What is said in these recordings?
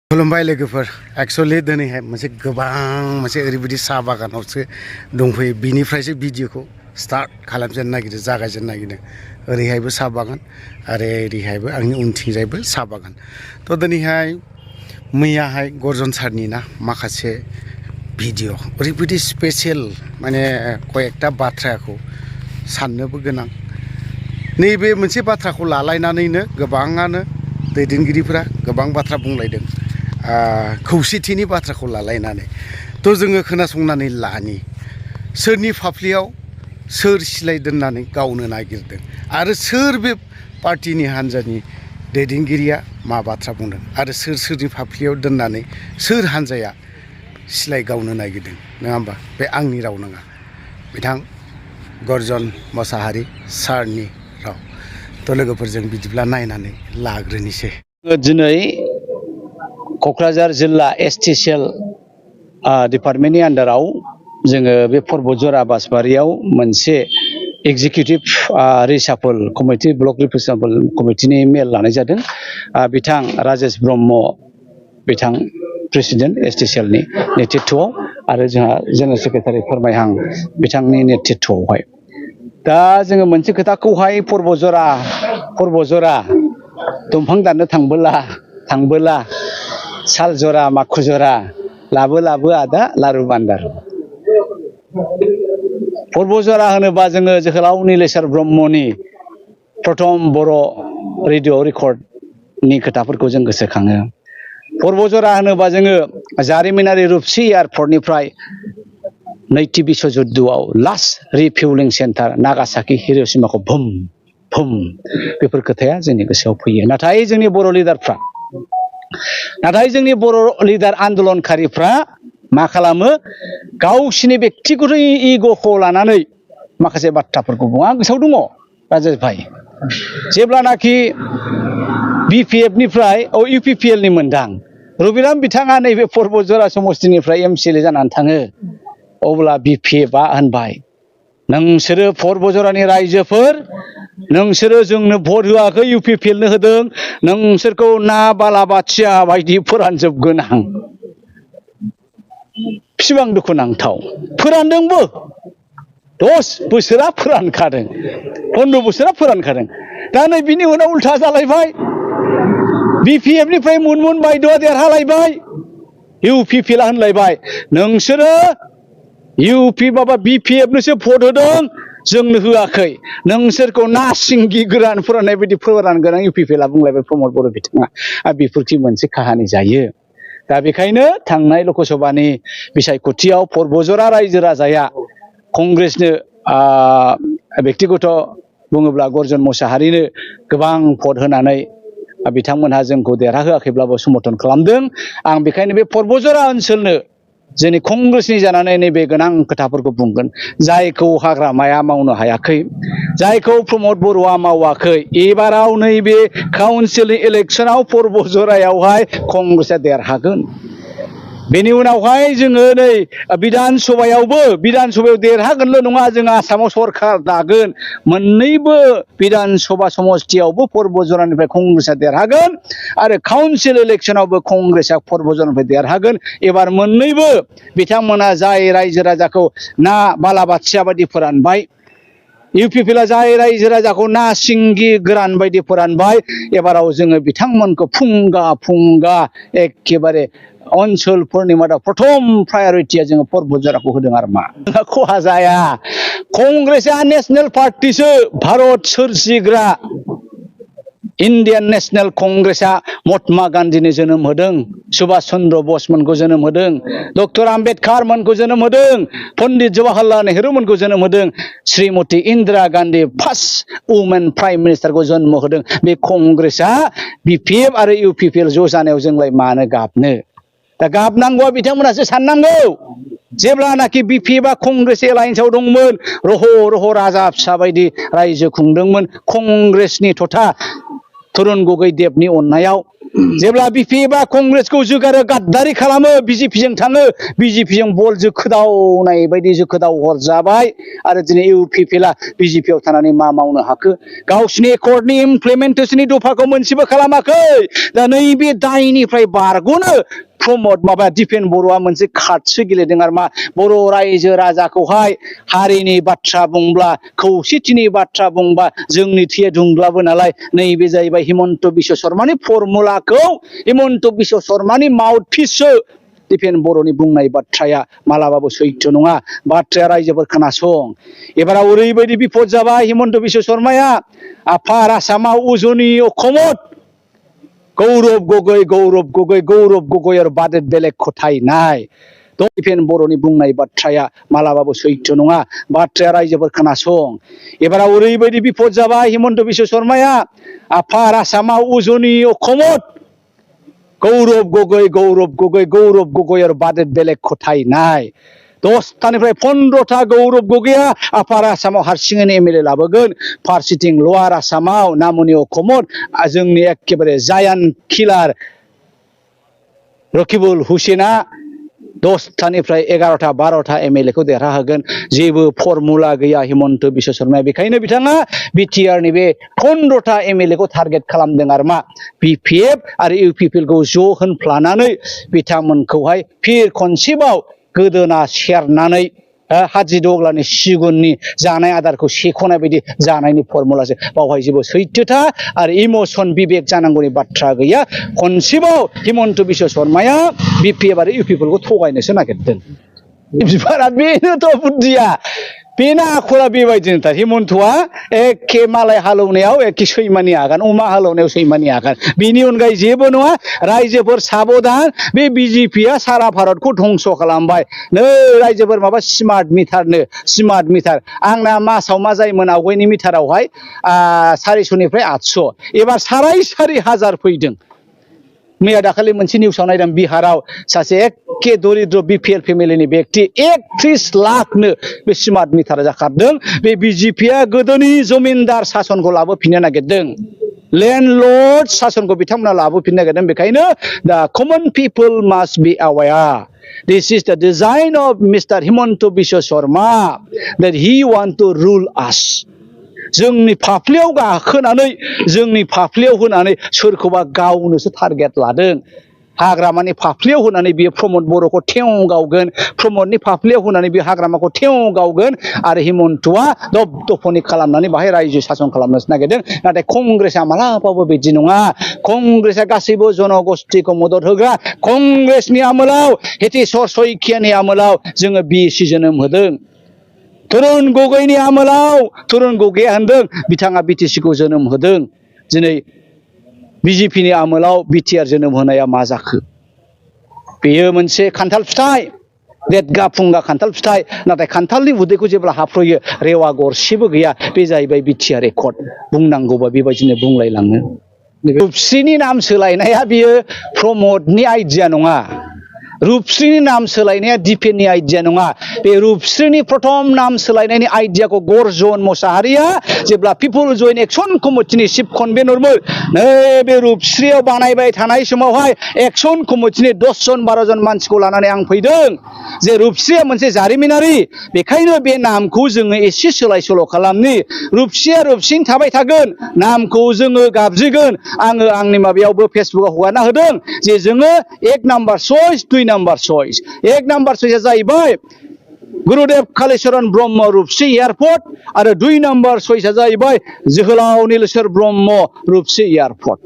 खुलुमबाय लोगोफोर एक्चुअली दिनैहाय मोनसे ओरैबायदि साहा बागानावसो दंफैयो बिनिफ्रायसो भिडिअखौ स्टार्ट खालामजेननो नागिरदों जागायजेननो नागिरदों ओरैहायबो साहा बागान आरो ओरैहायबो आंनि उनथिंजायबो साहा बागान थ' दिनैहाय मैयाहाय गर्जन सारनि ना माखासे भिडिअ ओरैबायदि स्पेशल माने कयेकटा बाथ्राखौ साननोबो गोनां नैबे मोनसे बाथ्राखौ लालायनानैनो गोबाङानो दैदेनगिरिफोरा गोबां बाथ्रा बुंलायदों खौसेथिनि बाथ्राखौ लालायनानै थ' जोङो खोनासंनानै लानि सोरनि फाफ्लियाव सोर सिलाय दोननानै गावनो नागिरदों आरो सोर बे पार्टिनि हान्जानि दैदेनगिरिया मा बाथ्रा बुंदों आरो सोरनि फाफ्लियाव दोननानै सोर हान्जाया सिलाय गावनो नागिरदों नङा होमबा बे आंनि राव नङा बिथां गर्जन मुचाहारी सारनि राव थ' लोगोफोरजों बिदिब्ला नायनानै लाग्रोनिसै दिनै क'क्राझार जिल्ला एसटिसिएल डिपार्टमेन्टनि आन्डाराव जोङो बे पर्बतजरा बासबारियाव मोनसे एग्जिकिउटिभ रिसाफल कमिटि ब्लक रिप्रेजेन्टेटिभ कमिटिनि मेल लानाय जादों बिथां राजेश ब्रह्म बिथां प्रेसिडेन्ट एसटिसिएलनि नेतृत्वआव आरो जोंहा जेनेरेल सेक्रेटारि फोरमायहां बिथांनि नेतृत्वआवहाय दा जोङो मोनसे खोथाखौहाय पर्बतजरा दंफां दाननो थांबोला साल जरा माखु जरा लाबो आदा लारु बान्दार पर्बतजरा होनोबा जोङो जोहोलाव नीलेश्वर ब्रह्मनि प्रथम बर' रेडिअ रेकर्डनि खोथाफोरखौ जों गोसोखाङो पर्बतजरा होनोबा जोङो जारिमिनारि रुपसि एयारपर्टनिफ्राय नैथि बिश्व जुद्धआव लास्ट रिफिउलिं सेन्टार नागासाकि हिर'शिमाखौ भुम बेफोर खोथाया जोंनि गोसोआव फैयो नाथाय जोंनि बर' लिडार आन्दलनकारिफ्रा मा खालामो गावसिनि बेक्तिगत इग'खौ लानानै माखासे बाथ्राफोरखौ बुङो आं गोसोआव दङ राजेश भाई जेब्लानाखि बिपिएफनिफ्राय इउपिपिएलनि मोनदां रबिराम बिथाङा नैबे पर्बतजरा समस्तिनिफ्राय एमसिएलए जानानै थाङो अब्ला बिपिएफआ होनबाय नोंसोरो पर्बतजरानि रायजोफोर नोंसोरो जोंनो भट होआखै इउपिपिएलनो होदों नोंसोरखौ ना बालाबाथिया बायदि फोरानजोबगोन आं बेसेबां दुखुनांथाव फोरानदोंबो 10 बोसोरा फोरानखादों 15 बोसोरा फोरानखादों दा नै बिनि उनाव उल्था जालायबाय बिपिएफनिफ्राय मुनमुन बायद'आ देरहालायबाय इउपिपिएलआ होनलायबाय नोंसोरो इउपि माबा बिपिएफनोसो भट होदों जोंनो होआखै नोंसोरखौ ना सिंगि गोरान फोराननाय बायदि फोरान गोनां इउपिपिएलआ बुंलायबाय प्रमद बर' बिथाङा बेफोरखि मोनसे काहानि जायो दा बेखायनो थांनाय लकसभानि बिसायख'थियाव पर्बतजरा रायजो राजाया कंग्रेसनो बेक्तिगत बुङोब्ला गर्जन मुचाहारीनो गोबां भट होनानै बिथांमोनहा जोंखौ देरहाहोआखैब्लाबो समर्थन खालामदों आं बेखायनो बे पर्बतजरा ओनसोलनो जोंनि कंग्रेसनि जानानै नैबे गोनां खोथाफोरखौ बुंगोन जायखौ हाग्रामाया मावनो हायाखै जायखौ प्रमद बर'आ मावाखै एबाराव नैबे काउन्सिल इलेक्सनाव पर्बतजरायावहाय कंग्रेसआ देरहागोन बेनि उनावहाय जोङो नै बिधान सभायाव देरहागोनल' नङा जोङो आसामाव सरकार दागोन मोननैबो बिधान सभा समस्तियावबो पर्बतजरानिफ्राय कंग्रेसआ देरहागोन आरो काउन्सिल इलेक्सनावबो कंग्रेसआ पर्बतजरानिफ्राय देरहागोन एबार मोननैबो बिथांमोना जाय रायजो राजाखौ ना बालाबाथिया बायदि फोरानबाय इउपिपिएलआ जाय रायजो राजाखौ ना सिंगि गोरान बायदि फोरानबाय एबाराव जोङो बिथांमोनखौ फुंगा एखेबारे ओनसोलफोरनि मादाव प्रथम प्रायरिटिया जोङो पर्बतजराखौ होदों आरो मा खहा जाया कंग्रेसआ नेशनेल पार्टिसो भारत सोरजिग्रा इन्डियान नेशनेल कंग्रेसआ महात्मा गान्धीनि जोनोम होदों सुभाष चन्द्र बसमोनखौ जोनोम होदों डक्टर आम्बेडकार मोनखौ जोनोम होदों पन्डित जवाहरलाल नेहरू मोनखौ जोनोम होदों Shrimati Indira Gandhi first women prime मिनिस्टारखौ जन्म होदों बे कंग्रेसआ बिपिएफ आरो इउपिपिएल ज' जानायाव जोंलाय मानो गाबनो दा गाबनांगौआ बिथांमोनासो साननांगौ जेब्लानाखि बिपिएफआ कंग्रेस एलायन्सआव दंमोन रह' राजा फिसा बायदि रायजो खुंदोंमोन कंग्रेसनि तथा तरुण गगৈ देबनि अननायाव जेब्ला बिपि बा कंग्रेसखौ जोगारो गाद्दारि खालामो बिजेपिजों थाङो बिजेपिजों बल जोखोदावनाय बायदि जोखोदाव हरजाबाय आरो दिनै इउपिपिएलआ बिजेपियाव थानानै मा मावनो हाखो गावसिनि एकर्डनि इमप्लिमेन्टेसननि दफाखौ मोनसेबो खालामाखै दा नैबे दायनिफ्राय बारग'नो प्रमद माबा दिपेन बर'आ मोनसे कार्डसो गेलेदों आरो मा बर' रायजो राजाखौहाय हारिनि बाथ्रा बुंब्ला खौसेथिनि बाथ्रा बुंबा जोंनि थैया दुंब्लाबो नालाय नैबे जाहैबाय हिमन्त बिश्व शर्मानि फर्मुलाखौ हिमन्त बिश्व शर्मानि माउथपिससो दिपेन बर'नि बुंनाय बाथ्राया मालाबाबो सैथो नङा बाथ्राया रायजोफोर खोनासं एबाराव ओरैबायदि बिपद जाबाय हिमन्त बिश्व शर्माया आफार आसामाव उजनि अखमत गौरव गगৈ आरो बादेत बेलेग खथाय नाय दिपेन बर'नि बुंनाय बाथ्राया मालाबाबो सैथो नङा बाथ्राया रायजोफोर खोनासं एबाराव ओरैबायदि बिपद जाबाय हिमन्त बिश्व शर्माया आफार आसामाव उजनि अखमत गौरव गगৈ आरो बादेत बेलेग खथाय नाय 10टानिफ्राय 15टा गौरव गगैया आफार आसामाव हारसिङैनो एमएलए लाबोगोन फारसेथिं लवार आसामाव नामनि अखमत जोंनि एखेबारे जायान किलार रकिबुल हुसेना 10टानिफ्राय 11टा 12टा एमएलए खौ देरहाहोगोन जेबो फर्मुला गैया हिमन्त बिश्व शर्माया बेखायनो बिथाङा बिटिआरनि बे 15टा एमएलए खौ टारगेट खालामदों आरो मा बिपिएफ आरो इउपिपिएल खौ ज' होनफ्लानानै बिथांमोनखौहाय फिर खनसेबाव गोदोना सेरनानै हाजि दग्लानि सिगुननि जानाय आदारखौ सेख'नाय बायदि जानायनि फर्मुलासो बावहाय जेबो सैथोथा आरो इमोसन बिबेक जानांगौनि बाथ्रा गैया खनसेबाव हिमन्त बिश्व शर्माया बिपिएफ आरो इउपिपिएल खौ थगायनोसो नागिरदों बिबारा बेनोथ' बुद्धिया बेना आखला बेबायदिनोथार हिमन्तआ एखे मालाय हालौनायाव एखे सैमानि आगान अमा हालौनायाव सैमानि आगान बेनि अनगायै जेबो नङा रायजोफोर साबधान बे बिजेपिया सारा भारतखौ धंस खालामबाय नै रायजोफोर माबा स्मार्ट मिटार आंना मासाव मा जायोमोन आवगायनि मिटारावहाय 400निफ्राय 800 एबार 4,500 फैदों मैया दाखालि मोनसे निउसाव नायदों बिहाराव सासे एखे दरिद्र बिपिएल फेमिलिनि व्यक्ति 31 लाखनो बे स्मार्ट मिटार जाखारदों बे बिजेपिया गोदोनि जमिनदार सासनखौ लाबोफिननो नागिरदों लैंडलर्ड सासनखौ बिथांमोना लाबोफिननो नागिरदों बेखायनो the common people must be aware This is the design of Mr. Hemanta Biswa Sharma that he want to rule us. जोंनि फाफ्लियाव गाखोनानै जोंनि फाफ्लियाव होनानै सोरखौबा गावनोसो टारगेट लादों हाग्रामानि फाफ्लियाव होनानै बियो प्रमद बर'खौ थेव गावगोन प्रमदनि फाफ्लियाव होनानै बियो हाग्रामाखौ थेव गावगोन आरो हिमन्तआ दबदफनि खालामनानै बाहाय रायजो सासन खालामनोसो नागिरदों नाथाय कंग्रेसआ मालाबाबो बिदि नङा कंग्रेसआ गासैबो जनगोष्ठीखौ मदद होग्रा कंग्रेसनि आमोलाव हेतेश्वर शइकियानि आमोलाव जोङो बिएसि जोनोम होदों तरुण गगैनि आमोलाव तरुण गगैया होनदों बिथाङा बिटिसिखौ जोनोम होदों दिनै बिजेपिनि आमोलाव बिटिआर जोनोम होनाया मा जाखो बेयो मोनसे खान्थाल फिथाइ देदगा फुंगा खान्थाल फिथाइ नाथाय खान्थालनि उदैखौ जेब्ला हाफ्रयो रेवा गरसेबो गैया बे जाहैबाय बिटिआर रेकर्ड बुंनांगौबा बेबायदिनो बुंलायलाङो रुपस्रिनि नाम सोलायनाया बियो प्रमदनि आइडिया नङा रूपश्रीनि नाम सोलायनाया दिपेननि आइडिया नङा बे रूपश्रीनि प्रथम नाम सोलायनायनि आइडियाखौ गर्जन मुसाहारिया जेब्ला पिपल जयेन्ट एक्शन कमिटिनि चिफ कनभेनरमोन नैबे रूपश्रीयाव बानायबाय थानाय समावहाय एक्शन कमिटिनि 10 जन 12 जन मानसिखौ लानानै आं फैदों जे रूपश्रीया मोनसे जारिमिनारि बेखायनो बे नामखौ जोङो एसे सोलाय सोल' खालामनि रूपश्रीया रूपश्रीनि थाबाय थागोन नामखौ जोङो गाबज्रिगोन आङो आंनि माबायावबो फेसबुकाव हगारना होदों जे जोङो 1 number choice 2 number choice 1 number चइसआ जाहैबाय गुरुदेव कालीचरण ब्रह्म रूपसी एयारपोर्ट आरो 2 नाम्बार चइसआ जाहैबाय जोहोलाव नीलेश्वर ब्रह्म रूपसी एयारपोर्ट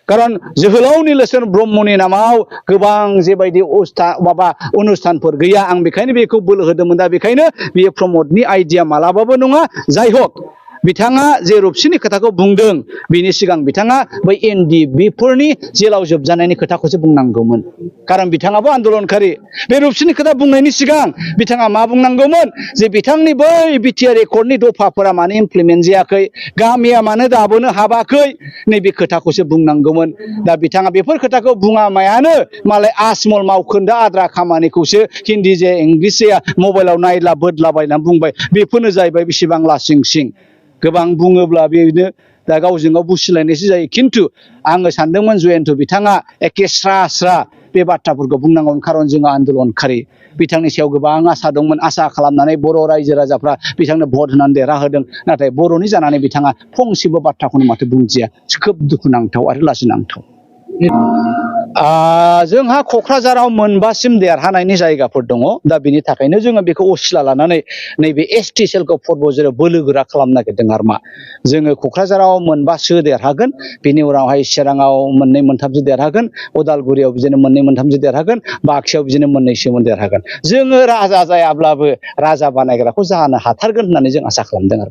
कारण जोहोलाव नीलेश्वर ब्रह्मनि नामाव गोबां जेबायदि अनुष्ठानफोर गैया आं बेखायनो बेखौ बोलो होदोंमोन दा बेखायनो बेयो प्रमदनि आइडिया मालाबाबो नङा जाय हक बिथाङा जे रूपसीनि खोथाखौ बुंदों बिनि सिगां बिथाङा बै एनडिबिफोरनि जेलाव जोबजानायनि खोथाखौसो बुंनांगौमोन कारण बिथाङाबो आन्दोलनकारि बे रूपसीनि खोथा बुंनायनि सिगां बिथाङा मा बुंनांगौमोन जे बिथांनि बै बिटिआर रेकर्डनि दफाफोरा मानो इमप्लिमेन्ट जायाखै गामिया मानो दाबोनो हाबाखै नैबे खोथाखौसो बुंनांगौमोन दा बिथाङा बेफोर खोथाखौ बुङामायानो मालाय आसमल मावखोन्दा आद्रा खामानिखौसो हिन्दी जे इंलिस जाया मबाइलाव नायला बोदलाबायना बुंबाय बेफोरनो जाहैबाय बेसेबां लासिं सिं गोबां बुङोब्ला बेनो दा गावजों गाव बुसिलायनायसो जायो खिन्थु आङो सानदोंमोन जयन्त बिथाङा एखे स्रा स्रा बे बाथ्राफोरखौ बुंनांगौमोन खारन जोङो आन्दलनखारि बिथांनि सायाव गोबां आसा दंमोन आसा खालामनानै बर' रायजो राजाफ्रा बिथांनो भट होनानै देरहाहोदों नाथाय बर'नि जानानै बिथाङा फंसेबो बाथ्राखौनो माथो बुंदिया खोब दुखुनांथाव आरो लाजिनांथाव जोंहा क'क्राझाराव मोनबासिम देरहानायनि जायगाफोर दङ दा बिनि थाखायनो जोङो बेखौ असिला लानानै नैबे एसटि सेलखौ जेराव बोलो गोरा खालामनो नागिरदों आरो मा जोङो क'क्राझाराव मोनबासो देरहागोन बिनि उनावहाय चिराङाव मोननै मोनथामसो देरहागोन उदालगुरियाव बिदिनो मोननै मोनथामसो देरहागोन बाक्सायाव बिदिनो मोननैसो देरहागोन जोङो राजा जायाब्लाबो राजा बानायग्राखौ जानो हाथारगोन होननानै जों आसा खालामदों आरो